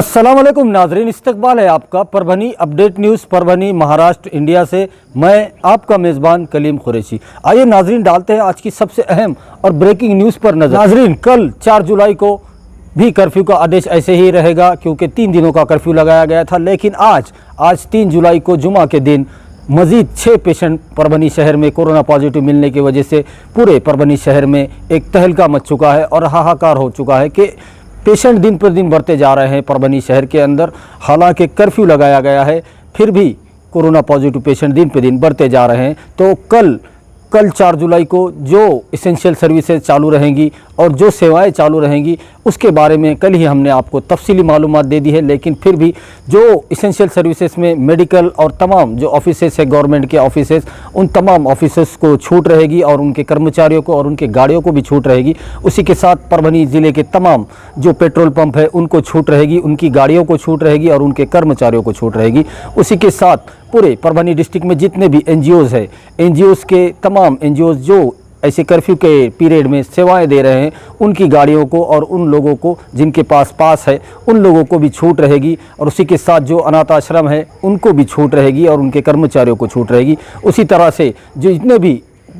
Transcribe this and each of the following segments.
अस्सलाम वालेकुम नाजरीन, इस्तकबाल है आपका Parbhani update news Parbhani Maharashtra India से। मैं आपका मेज़बान कलीम कुरैशी। आइए नाजरीन डालते हैं आज की सबसे अहम और ब्रेकिंग न्यूज़ पर नजर। नाजरीन, कल 4 जुलाई को भी कर्फ्यू का आदेश ऐसे ही रहेगा क्योंकि 3 दिनों का कर्फ्यू लगाया गया था, लेकिन आज 3 जुलाई को जुमा के दिन मजीद 6 पेशेंट परभनी शहर में कोरोना पॉजिटिव मिलने की वजह से पूरे परभनी शहर में एक तहलका मच चुका है और हाहाकार हो चुका है कि पेशेंट दिन पर दिन बढ़ते जा रहे हैं परभनी शहर के अंदर। हालांकि कर्फ्यू लगाया गया है, फिर भी कोरोना पॉजिटिव पेशेंट दिन पर दिन बढ़ते जा रहे हैं। तो कल 4 जुलाई को जो इसेंशियल सर्विसेज चालू रहेंगी और जो सेवाएं चालू रहेंगी उसके बारे में कल ही हमने आपको तफसीली मालूमात दे दी है, लेकिन फिर भी जो इसेंशियल सर्विसेज में मेडिकल और तमाम जो ऑफिसेस है गवर्नमेंट के ऑफिसेस, उन तमाम ऑफिसेस को छूट रहेगी और उनके कर्मचारियों को और उनके गाड़ियों को भी छूट रहेगी। उसी के साथ परभनी ज़िले के तमाम जो पेट्रोल पंप है उनको छूट रहेगी, उनकी गाड़ियों को छूट रहेगी और उनके कर्मचारियों को छूट रहेगी। उसी के साथ पूरे परभनी डिस्ट्रिक्ट में जितने भी एनजीओज़ है, एनजीओज़ के तमाम एनजीओज़ जो ऐसे कर्फ्यू के पीरियड में सेवाएं दे रहे हैं, उनकी गाड़ियों को और उन लोगों को जिनके पास है उन लोगों को भी छूट रहेगी। और उसी के साथ जो अनाथ आश्रम है उनको भी छूट रहेगी और उनके कर्मचारियों को छूट रहेगी। उसी तरह से जो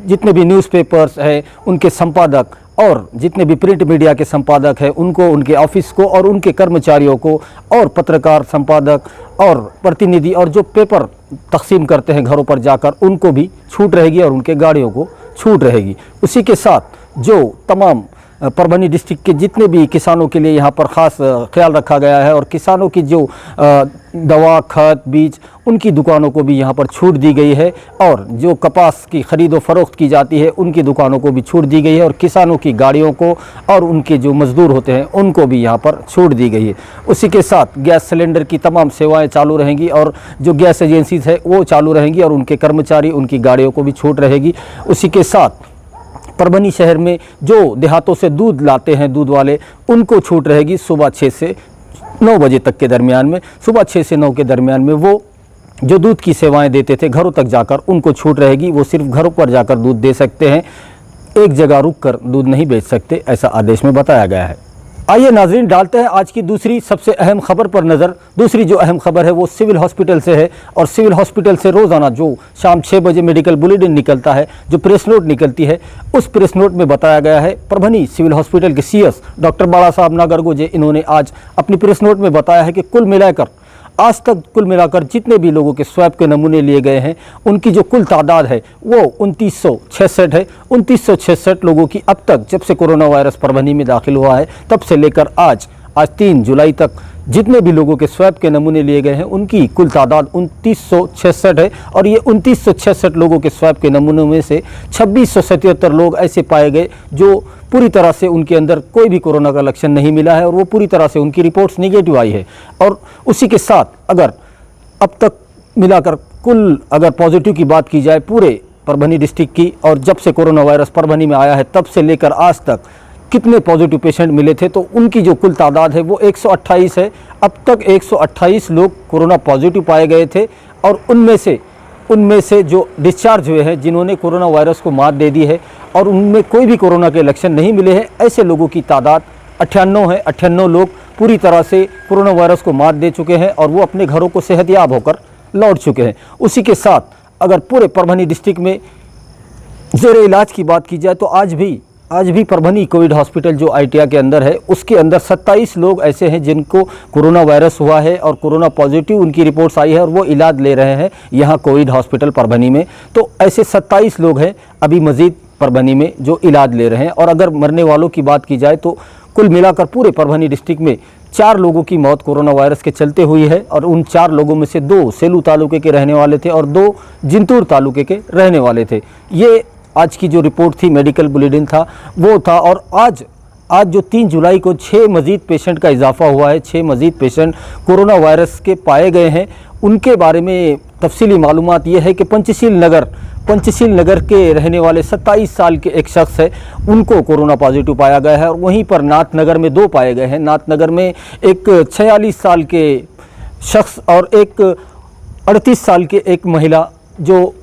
जितने भी न्यूज़पेपर्स है उनके संपादक और जितने भी प्रिंट मीडिया के संपादक हैं उनको, उनके ऑफिस को और उनके कर्मचारियों को और पत्रकार, संपादक और प्रतिनिधि और जो पेपर तकसीम करते हैं घरों पर जाकर, उनको भी छूट रहेगी और उनके गाड़ियों को छूट रहेगी। उसी के साथ जो तमाम परभनी डिस्ट्रिक्ट के जितने भी किसानों के लिए यहाँ पर ख़ास ख्याल रखा गया है और किसानों की जो दवा, खाद, बीज, उनकी दुकानों को भी यहाँ पर छूट दी गई है और जो कपास की ख़रीदो फरोख्त की जाती है उनकी दुकानों को भी छूट दी गई है और किसानों की गाड़ियों को और उनके जो मज़दूर होते हैं उनको भी यहाँ पर छूट दी गई है। उसी के साथ गैस सिलेंडर की तमाम सेवाएँ चालू रहेंगी और जो गैस एजेंसीज़ है वो चालू रहेंगी और उनके कर्मचारी, उनकी गाड़ियों को भी छूट रहेगी। उसी के साथ परभनी शहर में जो देहातों से दूध लाते हैं दूध वाले, उनको छूट रहेगी सुबह 6 से 9 बजे तक के दरमियान में। सुबह 6 से 9 के दरमियान में वो जो दूध की सेवाएं देते थे घरों तक जाकर, उनको छूट रहेगी। वो सिर्फ घरों पर जाकर दूध दे सकते हैं, एक जगह रुक कर दूध नहीं बेच सकते, ऐसा आदेश में बताया गया है। आइए नाजरीन डालते हैं आज की दूसरी सबसे अहम खबर पर नज़र। दूसरी जो अहम खबर है वो सिविल हॉस्पिटल से है और सिविल हॉस्पिटल से रोज़ाना जो शाम 6 बजे मेडिकल बुलेटिन निकलता है, जो प्रेस नोट निकलती है, उस प्रेस नोट में बताया गया है परभनी सिविल हॉस्पिटल के सीएस डॉक्टर बाला साहब नागरगोजे, इन्होंने आज अपनी प्रेस नोट में बताया है कि कुल मिलाकर आज तक जितने भी लोगों के स्वैब के नमूने लिए गए हैं उनकी जो कुल तादाद है वो 2966 है। 2966 लोगों की अब तक, जब से कोरोना वायरस परभनी में दाखिल हुआ है तब से लेकर आज 3 जुलाई तक जितने भी लोगों के स्वैब के नमूने लिए गए हैं उनकी कुल तादाद 2966 है। और ये 2966 लोगों के स्वैब के नमूनों में से 2677 लोग ऐसे पाए गए जो पूरी तरह से उनके अंदर कोई भी कोरोना का लक्षण नहीं मिला है और वो पूरी तरह से उनकी रिपोर्ट्स निगेटिव आई है। और उसी के साथ अगर अब तक मिलाकर कुल अगर पॉजिटिव की बात की जाए पूरे परभनी डिस्ट्रिक्ट की, और जब से कोरोना वायरस परभनी में आया है तब से लेकर आज तक कितने पॉजिटिव पेशेंट मिले थे, तो उनकी जो कुल तादाद है वो 128 है। अब तक 128 लोग कोरोना पॉजिटिव पाए गए थे और उनमें से जो डिस्चार्ज हुए हैं, जिन्होंने कोरोना वायरस को मात दे दी है और उनमें कोई भी कोरोना के लक्षण नहीं मिले हैं, ऐसे लोगों की तादाद 98 है। 98 लोग पूरी तरह से कोरोना वायरस को मात दे चुके हैं और वो अपने घरों को सेहतयाब होकर लौट चुके हैं। उसी के साथ अगर पूरे परभनी डिस्ट्रिक्ट में ज़ेरे इलाज की बात की जाए तो आज भी परभनी कोविड हॉस्पिटल जो आईटीआई के अंदर है उसके अंदर 27 लोग ऐसे हैं जिनको कोरोना वायरस हुआ है और कोरोना पॉजिटिव उनकी रिपोर्ट्स आई है और वो इलाज ले रहे हैं यहाँ कोविड हॉस्पिटल परभनी में। तो ऐसे 27 लोग हैं अभी मज़ीद परभनी में जो इलाज ले रहे हैं। और अगर मरने वालों की बात की जाए तो कुल मिलाकर पूरे परभनी डिस्ट्रिक्ट में 4 लोगों की मौत कोरोना वायरस के चलते हुई है और उन 4 लोगों में से 2 सेलू तालुके के रहने वाले थे और 2 जिंतूर तालुके के रहने वाले थे। ये आज की जो रिपोर्ट थी, मेडिकल बुलेटिन था वो था। और आज जो 3 जुलाई को 6 मज़ीद पेशेंट का इजाफा हुआ है, 6 मज़ीद पेशेंट कोरोना वायरस के पाए गए हैं। उनके बारे में तफसीली मालूमात ये है कि पंचशील नगर के रहने वाले 27 साल के एक शख्स है, उनको कोरोना पॉजिटिव पाया गया है। और वहीं पर नाथनगर में 2 पाए गए हैं। नाथनगर में एक 46 साल के शख्स और एक 38 साल के एक महिला जो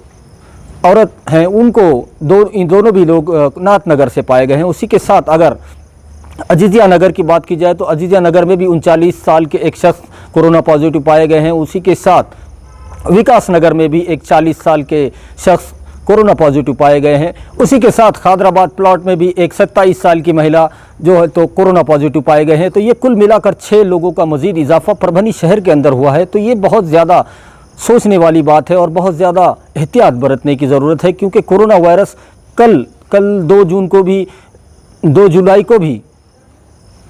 औरत हैं, उनको इन दोनों भी लोग नाथनगर से पाए गए हैं। उसी के साथ अगर अजीजिया नगर की बात की जाए तो अजीजिया नगर में भी 39 साल के एक शख्स कोरोना पॉजिटिव पाए गए हैं। उसी के साथ विकास नगर में भी एक 40 साल के शख्स कोरोना पॉजिटिव पाए गए हैं। उसी के साथ खादराबाद प्लॉट में भी एक 27 साल की महिला जो है तो कोरोना पॉजिटिव पाए गए हैं। तो ये कुल मिलाकर 6 लोगों का मजीद इजाफा परभनी शहर के अंदर हुआ है। तो ये बहुत ज़्यादा सोचने वाली बात है और बहुत ज़्यादा एहतियात बरतने की ज़रूरत है, क्योंकि कोरोना वायरस कल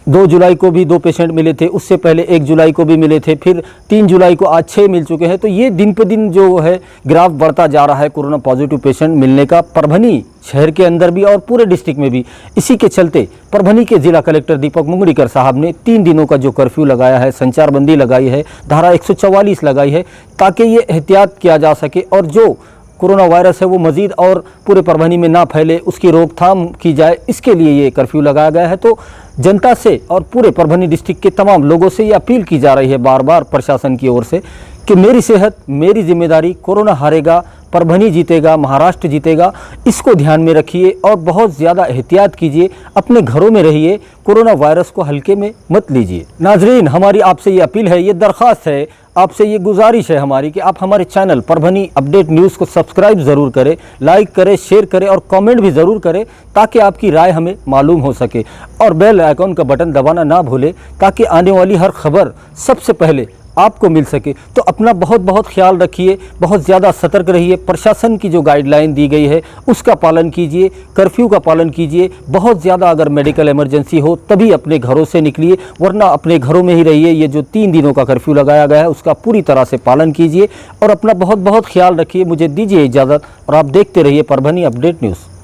2 जुलाई को भी 2 पेशेंट मिले थे, उससे पहले 1 जुलाई को भी मिले थे, फिर 3 जुलाई को आज 6 मिल चुके हैं। तो ये दिन पे दिन जो है ग्राफ बढ़ता जा रहा है कोरोना पॉजिटिव पेशेंट मिलने का, परभनी शहर के अंदर भी और पूरे डिस्ट्रिक्ट में भी। इसी के चलते परभनी के जिला कलेक्टर दीपक मुंगड़ीकर साहब ने 3 दिनों का जो कर्फ्यू लगाया है, संचारबंदी लगाई है, धारा 144 लगाई है, ताकि ये एहतियात किया जा सके और जो कोरोना वायरस है वो मज़ीद और पूरे परभनी में ना फैले, उसकी रोकथाम की जाए, इसके लिए ये कर्फ्यू लगाया गया है। तो जनता से और पूरे परभनी डिस्ट्रिक्ट के तमाम लोगों से ये अपील की जा रही है बार बार प्रशासन की ओर से कि मेरी सेहत मेरी जिम्मेदारी, कोरोना हारेगा, परभनी जीतेगा, महाराष्ट्र जीतेगा, इसको ध्यान में रखिए और बहुत ज़्यादा एहतियात कीजिए, अपने घरों में रहिए, कोरोना वायरस को हल्के में मत लीजिए। नाजरीन, हमारी आपसे ये अपील है, ये दरख्वास्त है, आपसे ये गुजारिश है हमारी कि आप हमारे चैनल परभनी अपडेट न्यूज़ को सब्सक्राइब ज़रूर करें, लाइक करें, शेयर करें और कमेंट भी ज़रूर करें, ताकि आपकी राय हमें मालूम हो सके। और बेल आइकॉन का बटन दबाना ना भूलें, ताकि आने वाली हर खबर सबसे पहले आपको मिल सके। तो अपना बहुत बहुत ख्याल रखिए, बहुत ज़्यादा सतर्क रहिए, प्रशासन की जो गाइडलाइन दी गई है उसका पालन कीजिए, कर्फ्यू का पालन कीजिए। बहुत ज़्यादा अगर मेडिकल इमरजेंसी हो तभी अपने घरों से निकलिए, वरना अपने घरों में ही रहिए। ये जो 3 दिनों का कर्फ्यू लगाया गया है उसका पूरी तरह से पालन कीजिए और अपना बहुत बहुत ख्याल रखिए। मुझे दीजिए इजाज़त और आप देखते रहिए परभनी अपडेट न्यूज़।